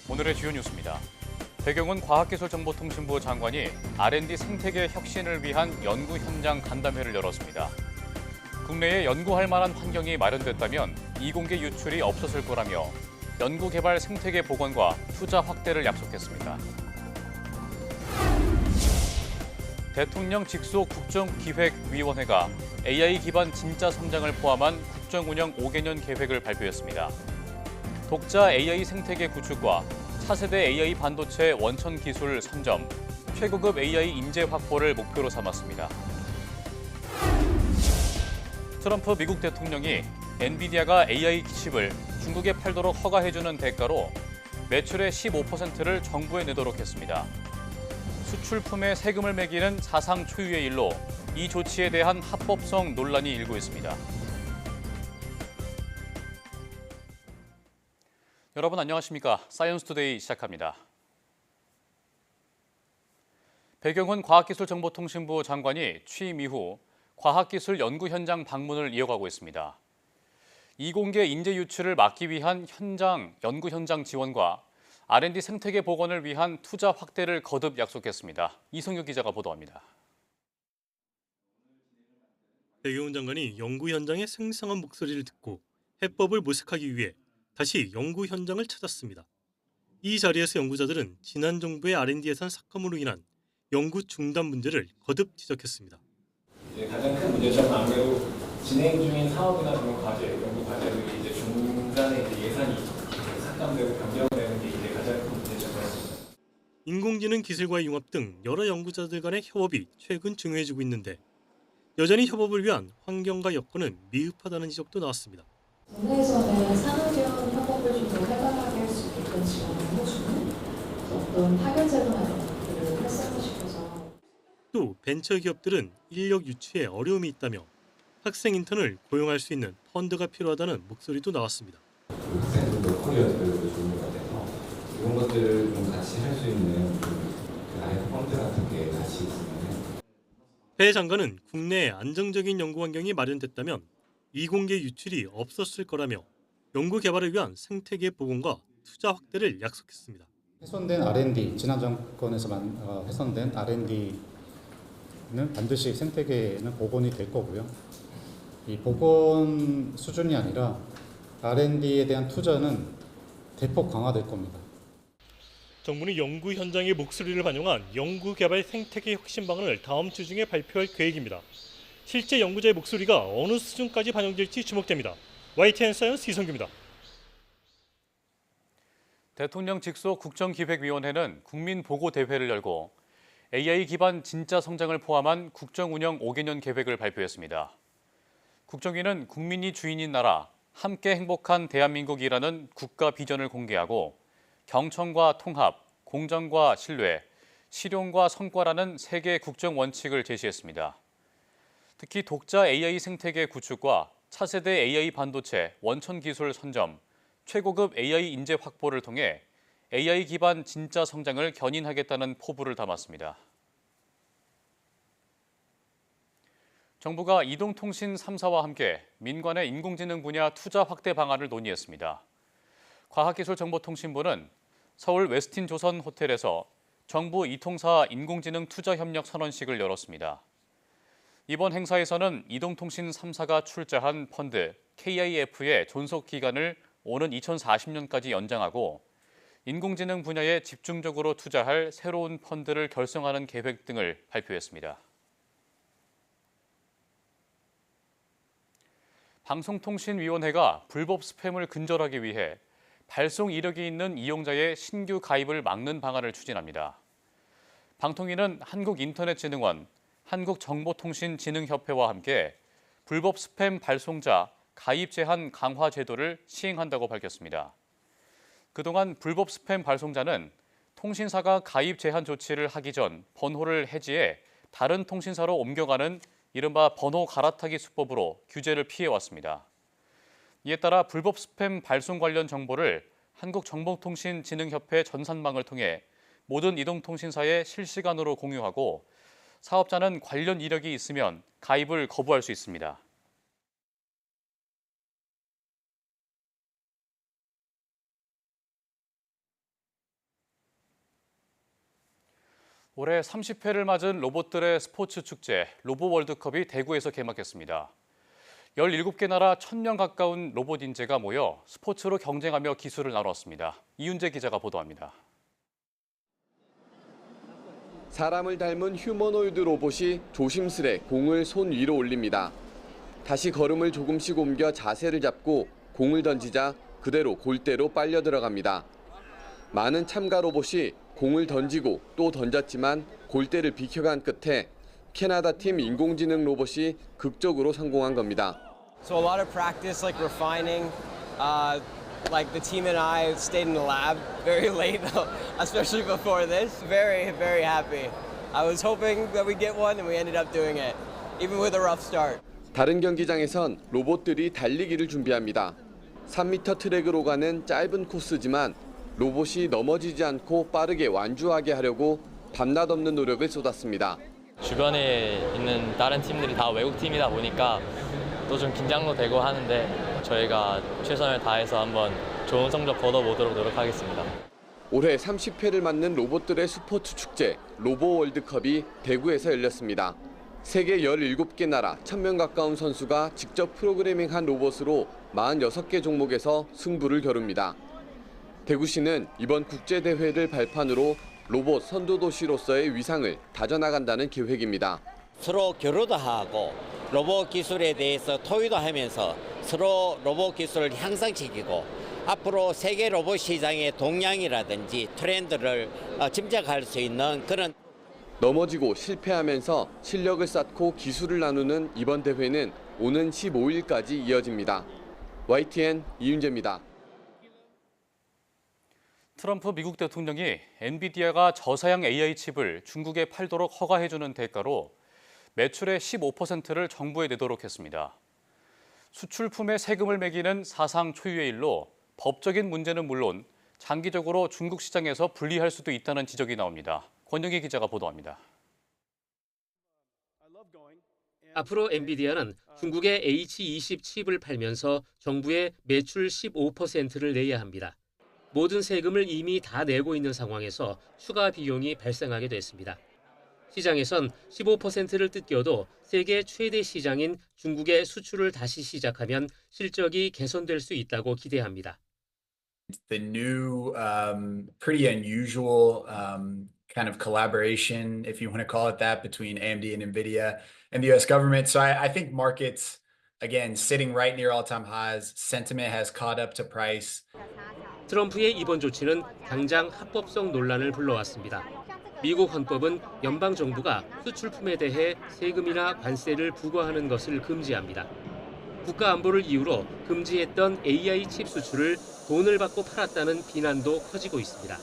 오늘의 주요 뉴스입니다. 배경은 과학기술정보통신부 장관이 R&D 생태계 혁신을 위한 연구 현장 간담회를 열었습니다. 국내에 연구할 만한 환경이 마련됐다면 이공계 유출이 없었을 거라며 연구개발 생태계 복원과 투자 확대를 약속했습니다. 대통령 직속 국정기획위원회가 AI 기반 진짜 성장을 포함한 국정운영 5개년 계획을 발표했습니다. 독자 AI 생태계 구축과 차세대 AI 반도체 원천 기술 선점, 최고급 AI 인재 확보를 목표로 삼았습니다. 트럼프 미국 대통령이 엔비디아가 AI 칩을 중국에 팔도록 허가해주는 대가로 매출의 15%를 정부에 내도록 했습니다. 수출품에 세금을 매기는 사상 초유의 일로 이 조치에 대한 합법성 논란이 일고 있습니다. 여러분 안녕하십니까? 사이언스투데이 시작합니다. 배경훈 과학기술정보통신부 장관이 취임 이후 과학기술 연구 현장 방문을 이어가고 있습니다. 이공계 인재 유출을 막기 위한 연구 현장 지원과 R&D 생태계 복원을 위한 투자 확대를 거듭 약속했습니다. 이성규 기자가 보도합니다. 배경훈 장관이 연구 현장의 생생한 목소리를 듣고 해법을 모색하기 위해 다시 연구 현장을 찾았습니다. 이 자리에서 연구자들은 지난 정부의 R&D 예산 삭감으로 인한 연구 중단 문제를 거듭 지적했습니다. 가장 큰 문제점은 아무래도 진행 중인 사업이나 그런 과제, 연구 과제들이 이제 중간에 이제 예산이 삭감되고 변경되는 게 이제 가장 큰 문제점이었습니다. 인공지능 기술과의 융합 등 여러 연구자들 간의 협업이 최근 중요해지고 있는데 여전히 협업을 위한 환경과 여건은 미흡하다는 지적도 나왔습니다. 국내에서는 산업지원 협업을 좀 더 활발하게 할 수 있게끔 지원을 해주는 어떤 파견 제도나 이런 것들을 활성화 시켜서 또 벤처 기업들은 인력 유치에 어려움이 있다며 학생 인턴을 고용할 수 있는 펀드가 필요하다는 목소리도 나왔습니다. 학생들도 커리어들도 좋은 것 같아서 이런 것들을 좀 같이 할 수 있는 아예 펀드 같은 게 같이 있으면. 배 장관은 국내에 안정적인 연구 환경이 마련됐다면 이공계 유출이 없었을 거라며 연구 개발을 위한 생태계 복원과 투자 확대를 약속했습니다. 훼손된 R&D, 지난 정권에서 훼손된 R&D는 반드시 생태계는 복원이 될 거고요. 이 복원 수준이 아니라 R&D에 대한 투자는 대폭 강화될 겁니다. 정부는 연구 현장의 목소리를 반영한 연구 개발 생태계 혁신 방안을 다음 주 중에 발표할 계획입니다. 실제 연구자의 목소리가 어느 수준까지 반영될지 주목됩니다. YTN 사이언스 이성규입니다. 대통령 직속 국정기획위원회는 국민보고대회를 열고 AI 기반 진짜 성장을 포함한 국정운영 5개년 계획을 발표했습니다. 국정위는 국민이 주인인 나라, 함께 행복한 대한민국이라는 국가 비전을 공개하고 경청과 통합, 공정과 신뢰, 실용과 성과라는 3개 국정 원칙을 제시했습니다. 특히 독자 AI 생태계 구축과 차세대 AI 반도체 원천 기술 선점, 최고급 AI 인재 확보를 통해 AI 기반 진짜 성장을 견인하겠다는 포부를 담았습니다. 정부가 이동통신 3사와 함께 민관의 인공지능 분야 투자 확대 방안을 논의했습니다. 과학기술정보통신부는 서울 웨스틴 조선 호텔에서 정부 이통사 인공지능 투자 협력 선언식을 열었습니다. 이번 행사에서는 이동통신 3사가 출자한 펀드 KIF의 존속 기간을 오는 2040년까지 연장하고 인공지능 분야에 집중적으로 투자할 새로운 펀드를 결성하는 계획 등을 발표했습니다. 방송통신위원회가 불법 스팸을 근절하기 위해 발송 이력이 있는 이용자의 신규 가입을 막는 방안을 추진합니다. 방통위는 한국인터넷진흥원, 한국정보통신진흥협회와 함께 불법 스팸 발송자 가입 제한 강화 제도를 시행한다고 밝혔습니다. 그동안 불법 스팸 발송자는 통신사가 가입 제한 조치를 하기 전 번호를 해지해 다른 통신사로 옮겨가는 이른바 번호 갈아타기 수법으로 규제를 피해왔습니다. 이에 따라 불법 스팸 발송 관련 정보를 한국정보통신진흥협회 전산망을 통해 모든 이동통신사에 실시간으로 공유하고 사업자는 관련 이력이 있으면 가입을 거부할 수 있습니다. 올해 30회를 맞은 로봇들의 스포츠 축제 로보 월드컵이 대구에서 개막했습니다. 17개 나라 1,000명 가까운 로봇 인재가 모여 스포츠로 경쟁하며 기술을 나눴습니다. 이윤재 기자가 보도합니다. 사람을 닮은 휴머노이드 로봇이 조심스레 공을 손 위로 올립니다. 다시 걸음을 조금씩 옮겨 자세를 잡고 공을 던지자 그대로 골대로 빨려 들어갑니다. 많은 참가 로봇이 공을 던지고 또 던졌지만 골대를 비켜간 끝에 캐나다 팀 인공지능 로봇이 극적으로 성공한 겁니다. So a lot of practice, like refining. Like the team and I stayed in the lab very late, especially before this. Very, very happy. I was hoping that we'd get one, and we ended up doing it, even with a rough start. 다른 경기장에선 로봇들이 달리기를 준비합니다. 3m 트랙으로 가는 짧은 코스지만 로봇이 넘어지지 않고 빠르게 완주하게 하려고 밤낮 없는 노력을 쏟았습니다. 주변에 있는 다른 팀들이 다 외국 팀이다 보니까 또 좀 긴장도 되고 하는데 저희가 최선을 다해서 한번 좋은 성적 거둬보도록 노력하겠습니다. 올해 30회를 맞는 로봇들의 스포츠 축제 로보 월드컵이 대구에서 열렸습니다. 세계 17개 나라 1,000명 가까운 선수가 직접 프로그래밍한 로봇으로 46개 종목에서 승부를 겨룹니다. 대구시는 이번 국제대회를 발판으로 로봇 선도도시로서의 위상을 다져나간다는 계획입니다. 서로 교류도 하고 로봇 기술에 대해서 토의도 하면서 서로 로봇 기술을 향상시키고 앞으로 세계 로봇 시장의 동향이라든지 트렌드를 짐작할 수 있는 그런 넘어지고 실패하면서 실력을 쌓고 기술을 나누는 이번 대회는 오는 15일까지 이어집니다. YTN 이윤재입니다. 트럼프 미국 대통령이 엔비디아가 저사양 AI 칩을 중국에 팔도록 허가해주는 대가로 매출의 15%를 정부에 내도록 했습니다. 수출품에 세금을 매기는 사상 초유의 일로 법적인 문제는 물론 장기적으로 중국 시장에서 불리할 수도 있다는 지적이 나옵니다. 권영희 기자가 보도합니다. 앞으로 엔비디아는 중국의 H20 칩을 팔면서 정부에 매출 15%를 내야 합니다. 모든 세금을 이미 다 내고 있는 상황에서 추가 비용이 발생하게 됐습니다. 시장에선 15%를 뜯겨도 세계 최대 시장인 중국의 수출을 다시 시작하면 실적이 개선될 수 있다고 기대합니다. The new, pretty unusual kind of collaboration, if you want to call it that, between AMD and NVIDIA and the U.S. government. So I think markets, again, sitting right near all-time highs, sentiment has caught up to price. 트럼프의 이번 조치는 당장 합법성 논란을 불러왔습니다. 미국 헌법은 연방 정부가 수출품에 대해 세금이나 관세를 부과하는 것을 금지합니다. 국가 안보를 이유로 금지했던 AI 칩 수출을 돈을 받고 팔았다는 비난도 커지고 있습니다.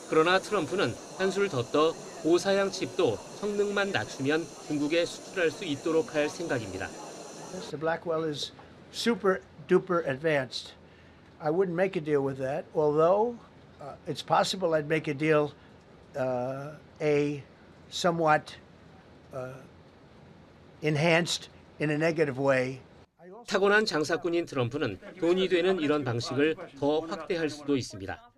그러나 트럼프는 한술 더 떠 고사양 칩도 성능만 낮추면 중국에 수출할 수 있도록 할 생각입니다. Mr. Blackwell is super duper advanced. I wouldn't make a deal with that, although it's possible I'd make a deal a somewhat enhanced in a negative way. 타고난 장사꾼인 트럼프는 돈이 되는 이런 방식을 더 확대할 수도 있습니다.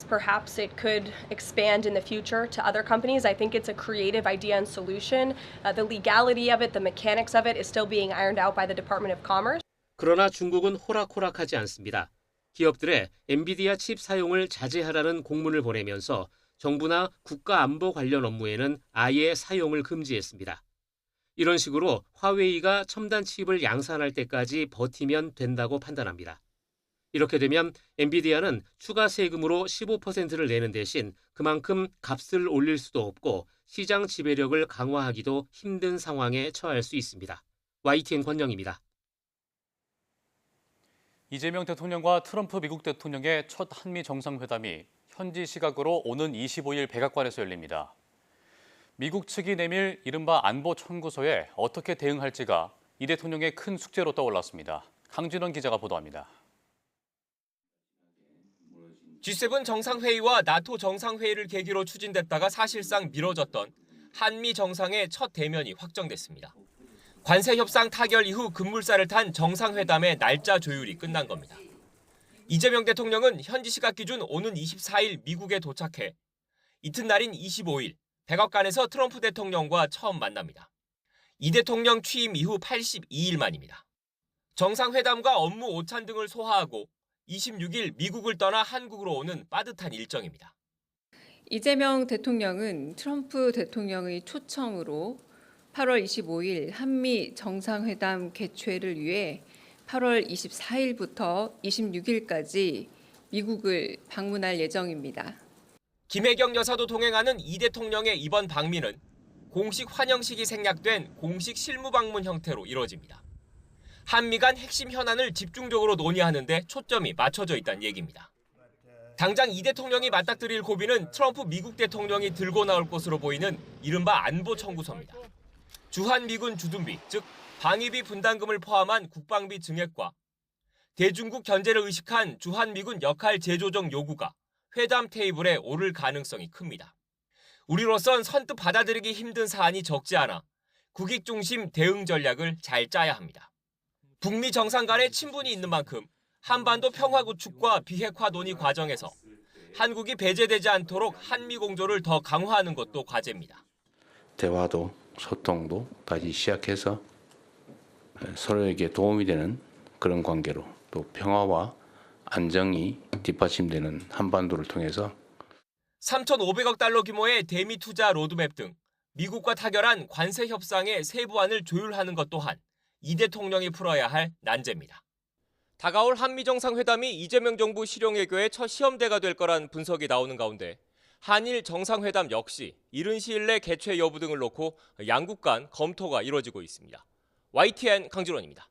Perhaps it could expand in the future to other companies. I think it's a creative idea and solution. The legality of it, the mechanics of it is still being ironed out by the Department of Commerce. 그러나 중국은 호락호락하지 않습니다. 기업들의 엔비디아 칩 사용을 자제하라는 공문을 보내면서 정부나 국가 안보 관련 업무에는 아예 사용을 금지했습니다. 이런 식으로 화웨이가 첨단 칩을 양산할 때까지 버티면 된다고 판단합니다. 이렇게 되면 엔비디아는 추가 세금으로 15%를 내는 대신 그만큼 값을 올릴 수도 없고 시장 지배력을 강화하기도 힘든 상황에 처할 수 있습니다. YTN 권영입니다. 이재명 대통령과 트럼프 미국 대통령의 첫 한미 정상회담이 현지 시각으로 오는 25일 백악관에서 열립니다. 미국 측이 내밀 이른바 안보 청구서에 어떻게 대응할지가 이 대통령의 큰 숙제로 떠올랐습니다. 강진원 기자가 보도합니다. G7 정상회의와 나토 정상회의를 계기로 추진됐다가 사실상 미뤄졌던 한미 정상의 첫 대면이 확정됐습니다. 관세 협상 타결 이후 급물살을 탄 정상회담의 날짜 조율이 끝난 겁니다. 이재명 대통령은 현지 시각 기준 오는 24일 미국에 도착해 이튿날인 25일 백악관에서 트럼프 대통령과 처음 만납니다. 이 대통령 취임 이후 82일 만입니다. 정상회담과 업무 오찬 등을 소화하고 26일 미국을 떠나 한국으로 오는 빠듯한 일정입니다. 이재명 대통령은 트럼프 대통령의 초청으로 8월 25일 한미 정상회담 개최를 위해 8월 24일부터 26일까지 미국을 방문할 예정입니다. 김혜경 여사도 동행하는 이 대통령의 이번 방미는 공식 환영식이 생략된 공식 실무 방문 형태로 이뤄집니다. 한미 간 핵심 현안을 집중적으로 논의하는 데 초점이 맞춰져 있다는 얘기입니다. 당장 이 대통령이 맞닥뜨릴 고비는 트럼프 미국 대통령이 들고 나올 것으로 보이는 이른바 안보 청구서입니다. 주한미군 주둔비, 즉 방위비 분담금을 포함한 국방비 증액과 대중국 견제를 의식한 주한미군 역할 재조정 요구가 회담 테이블에 오를 가능성이 큽니다. 우리로선 선뜻 받아들이기 힘든 사안이 적지 않아 국익 중심 대응 전략을 잘 짜야 합니다. 북미 정상 간의 친분이 있는 만큼 한반도 평화 구축과 비핵화 논의 과정에서 한국이 배제되지 않도록 한미 공조를 더 강화하는 것도 과제입니다. 대화도 소통도 다시 시작해서 서로에게 도움이 되는 그런 관계로 또 평화와 안정이 뒷받침되는 한반도를 통해서 3,500억 달러 규모의 대미 투자 로드맵 등 미국과 타결한 관세 협상의 세부안을 조율하는 것 또한 이 대통령이 풀어야 할 난제입니다. 다가올 한미 정상회담이 이재명 정부 실용외교의 첫 시험대가 될 거란 분석이 나오는 가운데 한일 정상회담 역시 이른 시일 내 개최 여부 등을 놓고 양국 간 검토가 이뤄지고 있습니다. YTN 강준원입니다.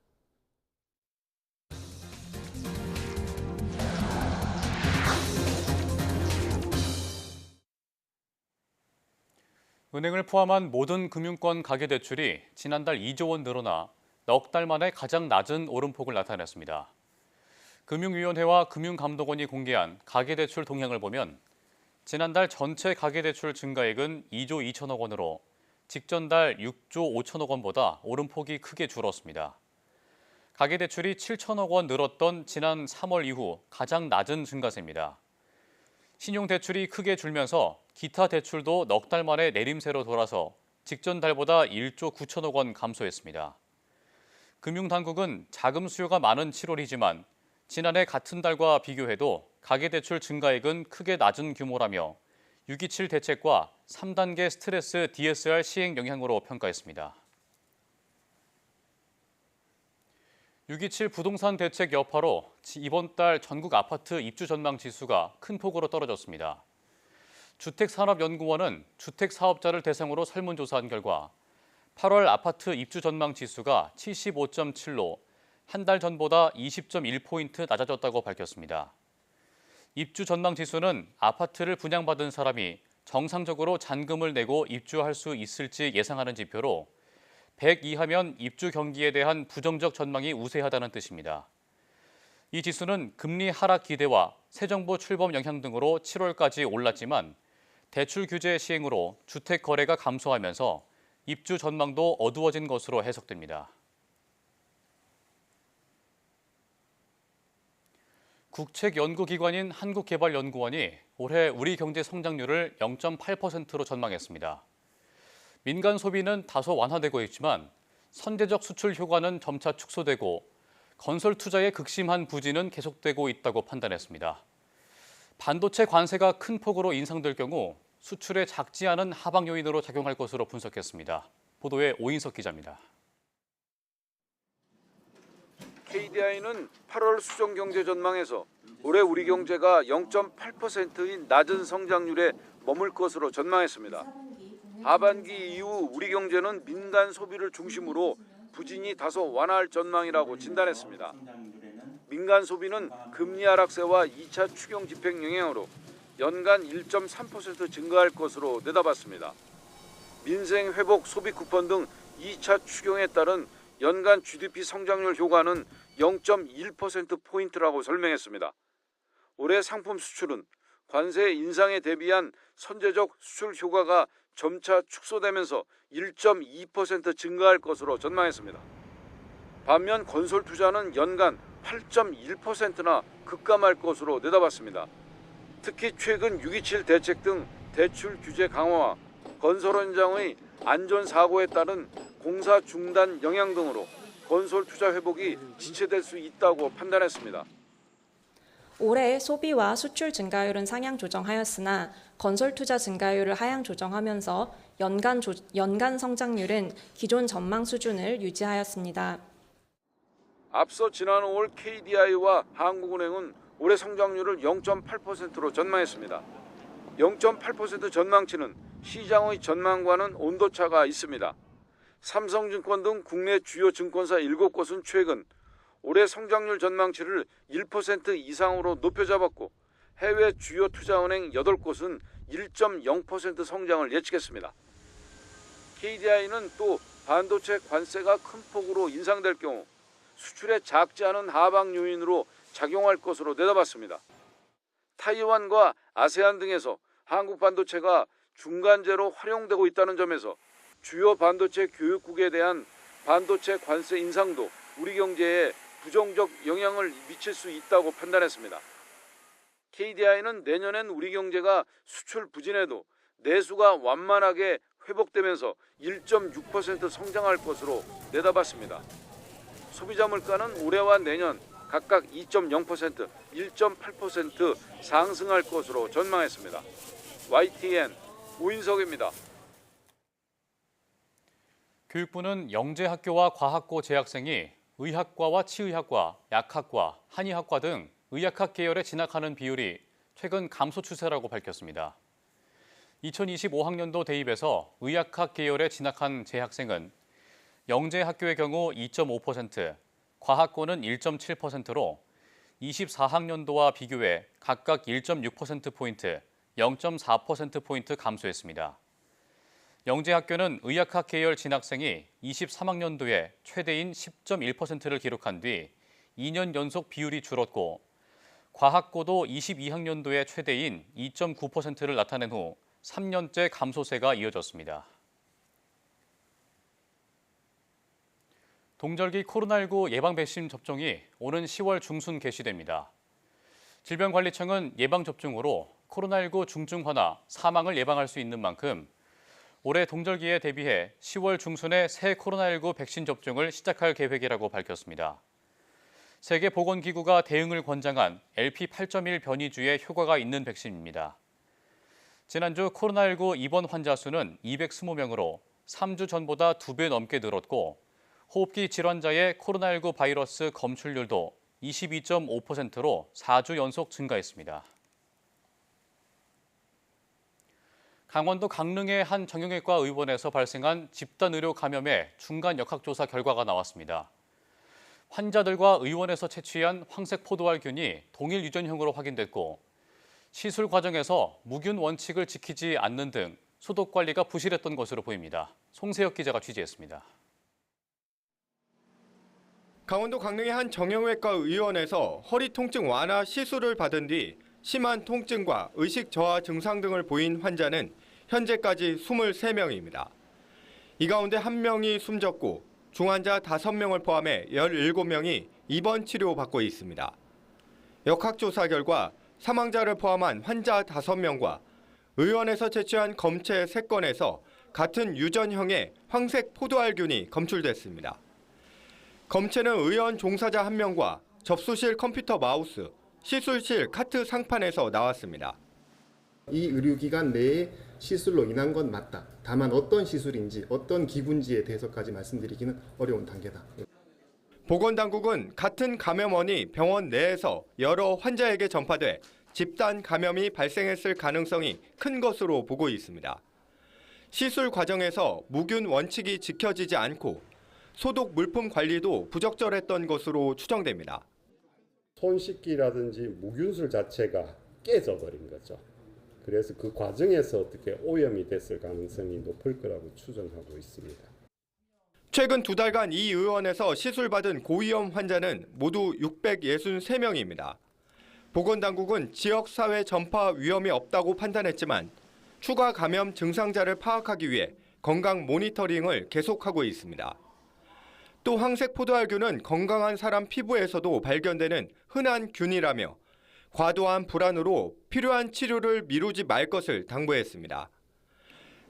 은행을 포함한 모든 금융권 가계대출이 지난달 2조 원 늘어나 넉 달 만에 가장 낮은 오름폭을 나타냈습니다. 금융위원회와 금융감독원이 공개한 가계대출 동향을 보면 지난달 전체 가계대출 증가액은 2조 2천억 원으로 직전 달 6조 5천억 원보다 오름폭이 크게 줄었습니다. 가계대출이 7천억 원 늘었던 지난 3월 이후 가장 낮은 증가세입니다. 신용대출이 크게 줄면서 기타 대출도 넉 달 만에 내림세로 돌아서 직전 달보다 1조 9천억 원 감소했습니다. 금융당국은 자금 수요가 많은 7월이지만 지난해 같은 달과 비교해도 가계대출 증가액은 크게 낮은 규모라며 6.27 대책과 3단계 스트레스 DSR 시행 영향으로 평가했습니다. 6.27 부동산 대책 여파로 이번 달 전국 아파트 입주 전망 지수가 큰 폭으로 떨어졌습니다. 주택산업연구원은 주택사업자를 대상으로 설문조사한 결과 8월 아파트 입주 전망 지수가 75.7로 한 달 전보다 20.1포인트 낮아졌다고 밝혔습니다. 입주 전망 지수는 아파트를 분양받은 사람이 정상적으로 잔금을 내고 입주할 수 있을지 예상하는 지표로 100 이하면 입주 경기에 대한 부정적 전망이 우세하다는 뜻입니다. 이 지수는 금리 하락 기대와 새 정부 출범 영향 등으로 7월까지 올랐지만 대출 규제 시행으로 주택 거래가 감소하면서 입주 전망도 어두워진 것으로 해석됩니다. 국책연구기관인 한국개발연구원이 올해 우리 경제 성장률을 0.8%로 전망했습니다. 민간 소비는 다소 완화되고 있지만 선제적 수출 효과는 점차 축소되고 건설 투자의 극심한 부진은 계속되고 있다고 판단했습니다. 반도체 관세가 큰 폭으로 인상될 경우 수출에 작지 않은 하방 요인으로 작용할 것으로 분석했습니다. 보도에 오인석 기자입니다. KDI는 8월 수정 경제 전망에서 올해 우리 경제가 0.8%인 낮은 성장률에 머물 것으로 전망했습니다. 하반기 이후 우리 경제는 민간 소비를 중심으로 부진이 다소 완화할 전망이라고 진단했습니다. 민간 소비는 금리 하락세와 2차 추경 집행 영향으로 연간 1.3% 증가할 것으로 내다봤습니다. 민생 회복 소비 쿠폰 등 2차 추경에 따른 연간 GDP 성장률 효과는 0.1%포인트라고 설명했습니다. 올해 상품 수출은 관세 인상에 대비한 선제적 수출 효과가 점차 축소되면서 1.2% 증가할 것으로 전망했습니다. 반면 건설 투자는 연간 8.1%나 급감할 것으로 내다봤습니다. 특히 최근 6.27 대책 등 대출 규제 강화와 건설 현장의 안전사고에 따른 공사 중단 영향 등으로 건설 투자 회복이 지체될 수 있다고 판단했습니다. 올해 소비와 수출 증가율은 상향 조정하였으나 건설 투자 증가율을 하향 조정하면서 연간 성장률은 기존 전망 수준을 유지하였습니다. 앞서 지난 5월 KDI와 한국은행은 올해 성장률을 0.8%로 전망했습니다. 0.8% 전망치는 시장의 전망과는 온도차가 있습니다. 삼성증권 등 국내 주요 증권사 7곳은 최근 올해 성장률 전망치를 1% 이상으로 높여 잡았고 해외 주요 투자은행 8곳은 1.0% 성장을 예측했습니다. KDI는 또 반도체 관세가 큰 폭으로 인상될 경우 수출에 작지 않은 하방 요인으로 작용할 것으로 내다봤습니다. 타이완과 아세안 등에서 한국 반도체가 중간재로 활용되고 있다는 점에서 주요 반도체 교육국에 대한 반도체 관세 인상도 우리 경제에 부정적 영향을 미칠 수 있다고 판단했습니다. KDI는 내년엔 우리 경제가 수출 부진에도 내수가 완만하게 회복되면서 1.6% 성장할 것으로 내다봤습니다. 소비자 물가는 올해와 내년 각각 2.0%, 1.8% 상승할 것으로 전망했습니다. YTN 오인석입니다. 교육부는 영재학교와 과학고 재학생이 의학과와 치의학과, 약학과, 한의학과 등 의학학 계열에 진학하는 비율이 최근 감소 추세라고 밝혔습니다. 2025학년도 대입에서 의학학 계열에 진학한 재학생은 영재학교의 경우 2.5%, 과학고는 1.7%로 24학년도와 비교해 각각 1.6%포인트, 0.4%포인트 감소했습니다. 영재학교는 의학학 계열 진학생이 23학년도에 최대인 10.1%를 기록한 뒤 2년 연속 비율이 줄었고 과학고도 22학년도에 최대인 2.9%를 나타낸 후 3년째 감소세가 이어졌습니다. 동절기 코로나19 예방 백신 접종이 오는 10월 중순 개시됩니다. 질병관리청은 예방접종으로 코로나19 중증화나 사망을 예방할 수 있는 만큼 올해 동절기에 대비해 10월 중순에 새 코로나19 백신 접종을 시작할 계획이라고 밝혔습니다. 세계보건기구가 대응을 권장한 LP8.1 변이주에 효과가 있는 백신입니다. 지난주 코로나19 입원 환자 수는 220명으로 3주 전보다 2배 넘게 늘었고 호흡기 질환자의 코로나19 바이러스 검출률도 22.5%로 4주 연속 증가했습니다. 강원도 강릉의 한 정형외과 의원에서 발생한 집단의료 감염의 중간 역학조사 결과가 나왔습니다. 환자들과 의원에서 채취한 황색 포도알균이 동일 유전형으로 확인됐고 시술 과정에서 무균 원칙을 지키지 않는 등 소독 관리가 부실했던 것으로 보입니다. 송세혁 기자가 취재했습니다. 강원도 강릉의 한 정형외과 의원에서 허리 통증 완화 시술을 받은 뒤 심한 통증과 의식 저하 증상 등을 보인 환자는 현재까지 23명입니다. 이 가운데 1명이 숨졌고 중환자 5명을 포함해 17명이 입원 치료받고 있습니다. 역학조사 결과 사망자를 포함한 환자 5명과 의원에서 채취한 검체 3건에서 같은 유전형의 황색 포도알균이 검출됐습니다. 검체는 의원 종사자 1명과 접수실 컴퓨터 마우스, 시술실 카트 상판에서 나왔습니다. 이 의료기관 내에 시술로 인한 건 맞다. 다만 어떤 시술인지 어떤 기구인지에 대해서까지 말씀드리기는 어려운 단계다. 보건당국은 같은 감염원이 병원 내에서 여러 환자에게 전파돼 집단 감염이 발생했을 가능성이 큰 것으로 보고 있습니다. 시술 과정에서 무균 원칙이 지켜지지 않고 소독 물품 관리도 부적절했던 것으로 추정됩니다. 손 씻기라든지 무균술 자체가 깨져버린 거죠. 그래서 그 과정에서 어떻게 오염이 됐을 가능성이 높을 거라고 추정하고 있습니다. 최근 2달간 이 의원에서 시술받은 고위험 환자는 모두 663명입니다. 보건당국은 지역 사회 전파 위험이 없다고 판단했지만 추가 감염 증상자를 파악하기 위해 건강 모니터링을 계속하고 있습니다. 또 황색 포도알균은 건강한 사람 피부에서도 발견되는 흔한 균이라며 과도한 불안으로 필요한 치료를 미루지 말 것을 당부했습니다.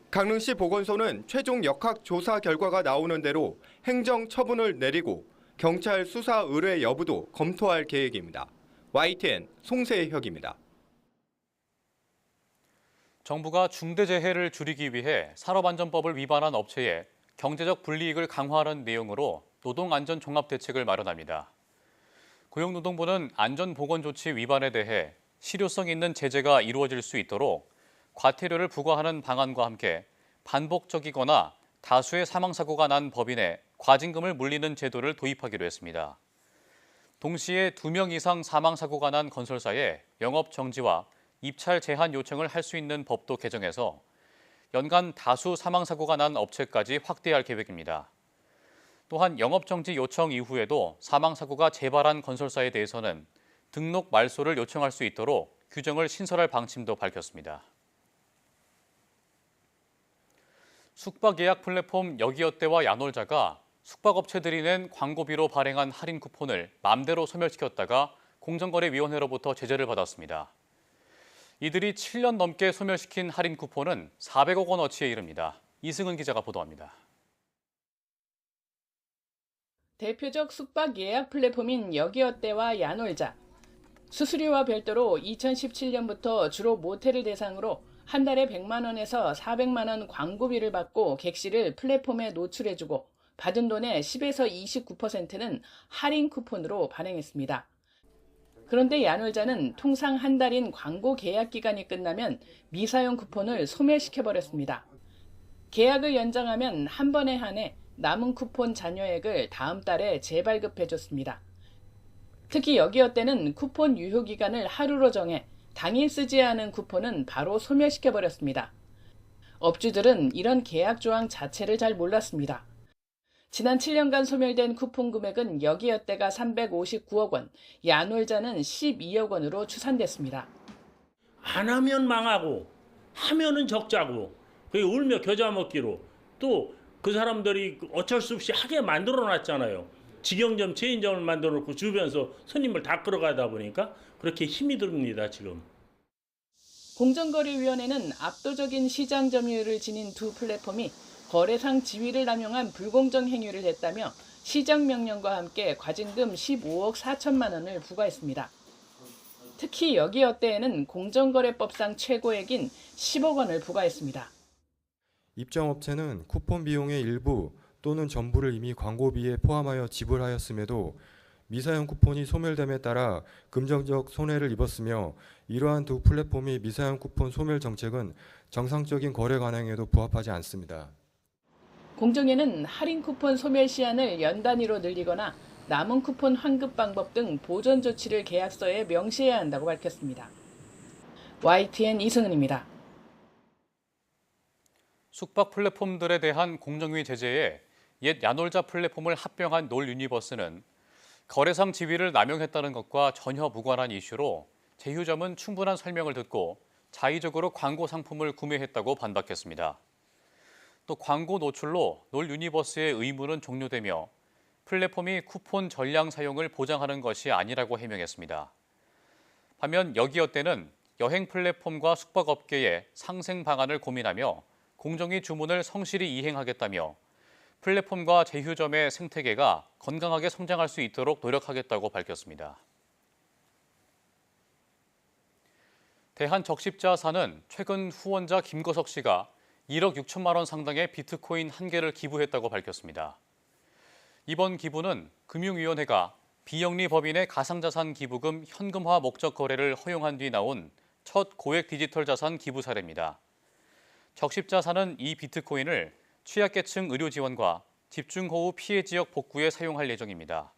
강릉시 보건소는 최종 역학 조사 결과가 나오는 대로 행정 처분을 내리고 경찰 수사 의뢰 여부도 검토할 계획입니다. YTN 송세혁입니다. 정부가 중대재해를 줄이기 위해 산업안전법을 위반한 업체에 경제적 불이익을 강화하는 내용으로 노동안전종합대책을 마련합니다. 고용노동부는 안전보건조치 위반에 대해 실효성 있는 제재가 이루어질 수 있도록 과태료를 부과하는 방안과 함께 반복적이거나 다수의 사망사고가 난 법인에 과징금을 물리는 제도를 도입하기로 했습니다. 동시에 2명 이상 사망사고가 난 건설사에 영업 정지와 입찰 제한 요청을 할 수 있는 법도 개정해서 연간 다수 사망사고가 난 업체까지 확대할 계획입니다. 또한 영업정지 요청 이후에도 사망사고가 재발한 건설사에 대해서는 등록 말소를 요청할 수 있도록 규정을 신설할 방침도 밝혔습니다. 숙박예약 플랫폼 여기어때와 야놀자가 숙박업체들이 낸 광고비로 발행한 할인 쿠폰을 맘대로 소멸시켰다가 공정거래위원회로부터 제재를 받았습니다. 이들이 7년 넘게 소멸시킨 할인 쿠폰은 400억 원어치에 이릅니다. 이승은 기자가 보도합니다. 대표적 숙박 예약 플랫폼인 여기어때와 야놀자. 수수료와 별도로 2017년부터 주로 모텔을 대상으로 한 달에 100만 원에서 400만 원 광고비를 받고 객실을 플랫폼에 노출해주고 받은 돈의 10에서 29%는 할인 쿠폰으로 발행했습니다. 그런데 야놀자는 통상 한 달인 광고 계약 기간이 끝나면 미사용 쿠폰을 소멸시켜버렸습니다. 계약을 연장하면 한 번에 한해 남은 쿠폰 잔여액을 다음 달에 재발급해줬습니다. 특히 여기어때는 쿠폰 유효 기간을 하루로 정해 당일 쓰지 않은 쿠폰은 바로 소멸시켜버렸습니다. 업주들은 이런 계약 조항 자체를 잘 몰랐습니다. 지난 7년간 소멸된 쿠폰 금액은 여기어때가 359억 원, 야놀자는 12억 원으로 추산됐습니다. 안 하면 망하고 하면은 적자고 그게 울며 겨자 먹기로 또 그 사람들이 어쩔 수 없이 하게 만들어놨잖아요. 직영점, 체인점을 만들어놓고 주변에서 손님을 다 끌어가다 보니까 그렇게 힘이 듭니다, 지금. 공정거래위원회는 압도적인 시장 점유율을 지닌 두 플랫폼이 거래상 지위를 남용한 불공정 행위를 했다며 시정 명령과 함께 과징금 15억 4천만 원을 부과했습니다. 특히 여기어때에는 공정거래법상 최고액인 10억 원을 부과했습니다. 입점업체는 쿠폰 비용의 일부 또는 전부를 이미 광고비에 포함하여 지불하였음에도 미사용 쿠폰이 소멸됨에 따라 금전적 손해를 입었으며 이러한 두 플랫폼의 미사용 쿠폰 소멸 정책은 정상적인 거래 관행에도 부합하지 않습니다. 공정위는 할인 쿠폰 소멸 시한을 연 단위로 늘리거나 남은 쿠폰 환급 방법 등 보존 조치를 계약서에 명시해야 한다고 밝혔습니다. YTN 이승은입니다. 숙박 플랫폼들에 대한 공정위 제재에 옛 야놀자 플랫폼을 합병한 놀유니버스는 거래상 지위를 남용했다는 것과 전혀 무관한 이슈로 제휴점은 충분한 설명을 듣고 자의적으로 광고 상품을 구매했다고 반박했습니다. 또 광고 노출로 놀유니버스의 의무는 종료되며 플랫폼이 쿠폰 전량 사용을 보장하는 것이 아니라고 해명했습니다. 반면 여기어때는 여행 플랫폼과 숙박업계의 상생 방안을 고민하며 공정위 주문을 성실히 이행하겠다며 플랫폼과 제휴점의 생태계가 건강하게 성장할 수 있도록 노력하겠다고 밝혔습니다. 대한적십자사는 최근 후원자 김거석 씨가 1억 6천만 원 상당의 비트코인 1개를 기부했다고 밝혔습니다. 이번 기부는 금융위원회가 비영리 법인의 가상자산 기부금 현금화 목적 거래를 허용한 뒤 나온 첫 고액 디지털 자산 기부 사례입니다. 적십자사는 이 비트코인을 취약계층 의료 지원과 집중호우 피해 지역 복구에 사용할 예정입니다.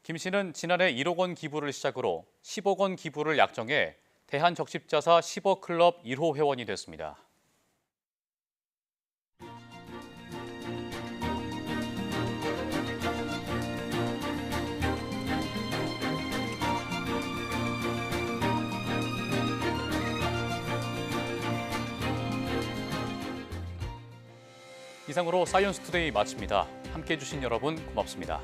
김 씨는 지난해 1억 원 기부를 시작으로 10억 원 기부를 약정해 대한적십자사 10억 클럽 1호 회원이 됐습니다. 이상으로 사이언스 투데이 마칩니다. 함께해 주신 여러분 고맙습니다.